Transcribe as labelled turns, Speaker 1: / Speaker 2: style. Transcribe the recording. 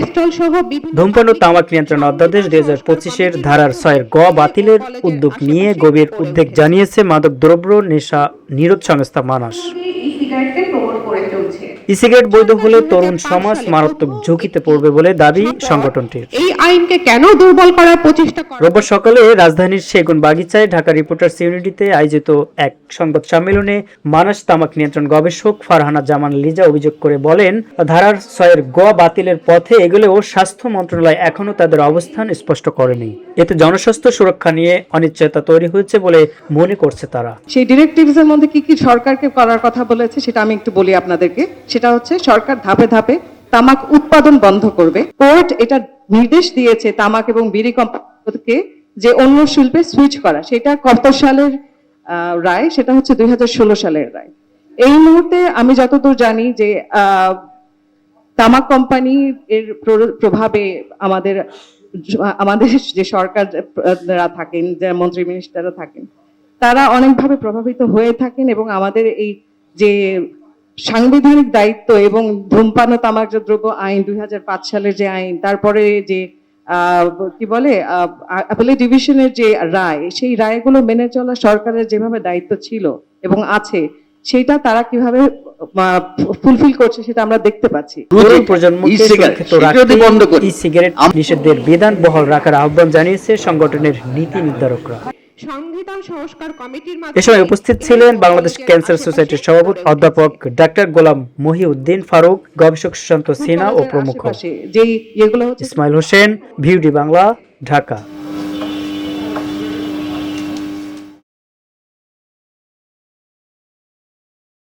Speaker 1: Stall সহ
Speaker 2: ধূমপান ও তামাক নিয়ন্ত্রণ অধ্যাদেশ 2025-এর ধারার 6-এর গ বাতিলের উদ্যোগ নিয়ে গভীর উদ্বেগ জানিয়েছে মাদক দ্রব্য নেশা নিরোধ সংস্থা মানাস। ই-সিগারেট বৈধ হলে তরুণ সমাজ মারাত্মক ঝুঁকিতে পড়বে বলে দাবি সংগঠনটির।
Speaker 1: এই আইনকে কেন দুর্বল করার প্রচেষ্টা করা?
Speaker 2: রোববার সকালে রাজধানীর সেগুন বাগিচায় ঢাকা রিপোর্টার্স ইউনিটিতে আয়োজিত এক সংবাদ সম্মেলনে মানাস তামাক নিয়ন্ত্রণ গবেষক ফারহানা জামান লিজা অভিযোগ করে বলেন, ধারার 6-এর গ বাতিলের পথে এগোলেও স্বাস্থ্য মন্ত্রণালয় এখনো তাদের অবস্থান স্পষ্ট করেনি। এতে জনস্বাস্থ্য সুরক্ষা নিয়ে অনিশ্চয়তা তৈরি হয়েছে বলে মনে করছে তারা।
Speaker 3: সেই ডিরেক্টিভস এর মধ্যে কি কি সরকারকে করার কথা বলেছে সেটা আমি একটু বলি আপনাদেরকে। সেটা হচ্ছে সরকার ধাপে ধাপে তামাক উৎপাদন বন্ধ করবে। কোর্ট এটা নির্দেশ দিয়েছে তামাক এবং বিড়ি কোম্পানিকে যে অন্য শিল্পে সুইচ করা। সেটা কত সালের রায়? সেটা হচ্ছে 2016 সালের রায়। এই মুহূর্তে আমি যতদূর জানি যে তামাক কোম্পানি এর প্রভাবে আমাদের যে সরকাররা থাকেন, যে মন্ত্রী মিনিস্টাররা থাকেন, তারা অনেকভাবে প্রভাবিত হয়ে থাকেন এবং আমাদের এই যে সাংবিধানিক দায়িত্ব এবং ধূমপান ও তামাকজাত দ্রব্য আইন 2005 সালের যে আইন, তারপরে যে কি বলে অ্যাপেলেট ডিভিশনের যে রায়, সেই রায়গুলো মেনে চলা সরকারের যেভাবে দায়িত্ব ছিল এবং আছে, সেটা তারা কিভাবে ফুলফিল করছে সেটা আমরা দেখতে পাচ্ছি।
Speaker 2: তরুণ প্রজন্মকে সুরক্ষিত রাখতে ই-সিগারেট নিষেধের বিধান বহাল রাখার আহ্বান জানিয়েছে সংগঠনের নীতি নির্ধারকরা।
Speaker 1: সংবিধান সংস্কার কমিটির
Speaker 2: এ সময় উপস্থিত ছিলেন বাংলাদেশ ক্যান্সার সোসাইটির সভাপতি অধ্যাপক ডাক্তার গোলাম মহিউদ্দিন ফারুক, গবেষক সুশান্ত সিনহা ও প্রমুখ।
Speaker 3: যেই এগুলো
Speaker 2: ইসমাইল হোসেন, ভিউডি বাংলা, ঢাকা।